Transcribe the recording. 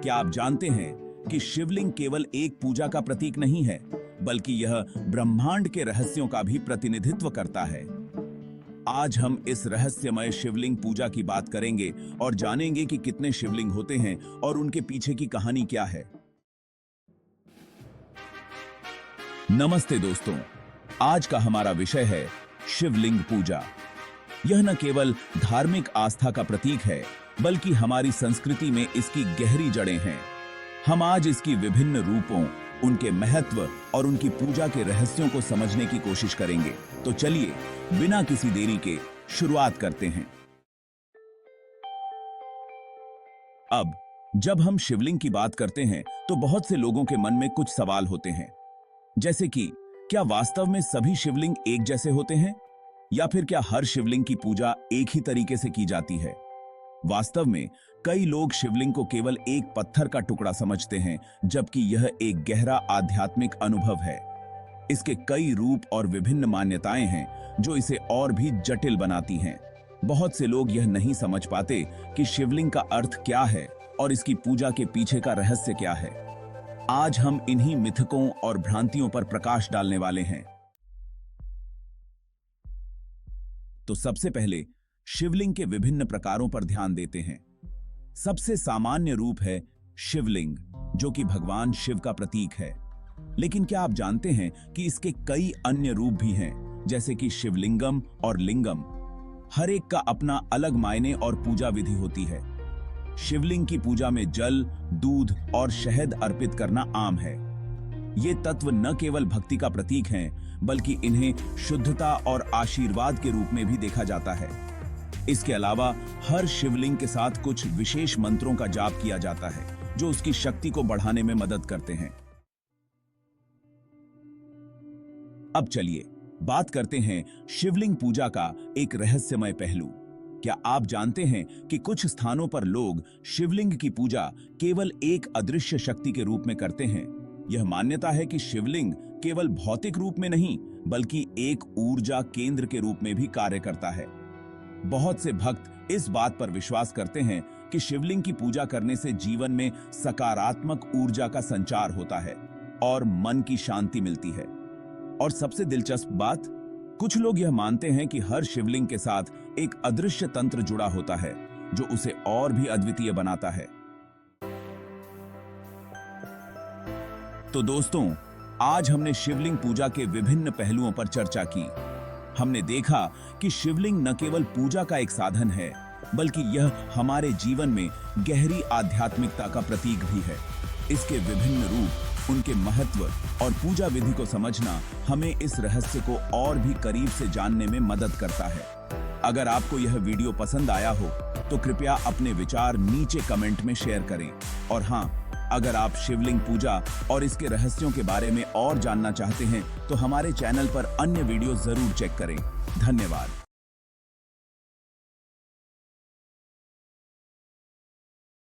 क्या आप जानते हैं कि शिवलिंग केवल एक पूजा का प्रतीक नहीं है, बल्कि यह ब्रह्मांड के रहस्यों का भी प्रतिनिधित्व करता है। आज हम इस रहस्यमय शिवलिंग पूजा की बात करेंगे और जानेंगे कि कितने शिवलिंग होते हैं और उनके पीछे की कहानी क्या है। नमस्ते दोस्तों, आज का हमारा विषय है शिवलिंग पूजा। यह न केवल धार्मिक आस्था का प्रतीक है, बल्कि हमारी संस्कृति में इसकी गहरी जड़ें हैं। हम आज इसकी विभिन्न रूपों, उनके महत्व और उनकी पूजा के रहस्यों को समझने की कोशिश करेंगे। तो चलिए बिना किसी देरी के शुरुआत करते हैं। अब जब हम शिवलिंग की बात करते हैं तो बहुत से लोगों के मन में कुछ सवाल होते हैं, जैसे कि क्या वास्तव में सभी शिवलिंग एक जैसे होते हैं, या फिर क्या हर शिवलिंग की पूजा एक ही तरीके से की जाती है। वास्तव में कई लोग शिवलिंग को केवल एक पत्थर का टुकड़ा समझते हैं, जबकि यह एक गहरा आध्यात्मिक अनुभव है। इसके कई रूप और विभिन्न मान्यताएं हैं जो इसे और भी जटिल बनाती हैं। बहुत से लोग यह नहीं समझ पाते कि शिवलिंग का अर्थ क्या है और इसकी पूजा के पीछे का रहस्य क्या है। आज हम इन्हीं मिथकों और भ्रांतियों पर प्रकाश डालने वाले हैं। तो सबसे पहले शिवलिंग के विभिन्न प्रकारों पर ध्यान देते हैं। सबसे सामान्य रूप है शिवलिंग, जो कि भगवान शिव का प्रतीक है। लेकिन क्या आप जानते हैं कि इसके कई अन्य रूप भी हैं, जैसे कि शिवलिंगम और लिंगम। हर एक का अपना अलग मायने और पूजा विधि होती है। शिवलिंग की पूजा में जल, दूध और शहद अर्पित करना आम है। ये तत्व न केवल भक्ति का प्रतीक हैं, बल्कि इन्हें शुद्धता और आशीर्वाद के रूप में भी देखा जाता है। इसके अलावा हर शिवलिंग के साथ कुछ विशेष मंत्रों का जाप किया जाता है, जो उसकी शक्ति को बढ़ाने में मदद करते हैं। अब चलिए बात करते हैं शिवलिंग पूजा का एक रहस्यमय पहलू। क्या आप जानते हैं कि कुछ स्थानों पर लोग शिवलिंग की पूजा केवल एक अदृश्य शक्ति के रूप में करते हैं। यह मान्यता है कि शिवलिंग केवल भौतिक रूप में नहीं, बल्कि एक ऊर्जा केंद्र के रूप में भी कार्य करता है। बहुत से भक्त इस बात पर विश्वास करते हैं कि शिवलिंग की पूजा करने से जीवन में सकारात्मक ऊर्जा का संचार होता है और मन की शांति मिलती है। और सबसे दिलचस्प बात, कुछ लोग यह मानते हैं कि हर शिवलिंग के साथ एक अदृश्य तंत्र जुड़ा होता है, जो उसे और भी अद्वितीय बनाता है। तो दोस्तों, आज हमने शिवलिंग पूजा के विभिन्न पहलुओं पर चर्चा की। हमने देखा कि शिवलिंग न केवल पूजा का एक साधन है, बल्कि यह हमारे जीवन में गहरी आध्यात्मिकता का प्रतीक भी है। इसके विभिन्न रूप, उनके महत्व और पूजा विधि को समझना हमें इस रहस्य को और भी करीब से जानने में मदद करता है। अगर आपको यह वीडियो पसंद आया हो तो कृपया अपने विचार नीचे कमेंट में शेयर करें। और हाँ, अगर आप शिवलिंग पूजा और इसके रहस्यों के बारे में और जानना चाहते हैं तो हमारे चैनल पर अन्य वीडियो जरूर चेक करें। धन्यवाद।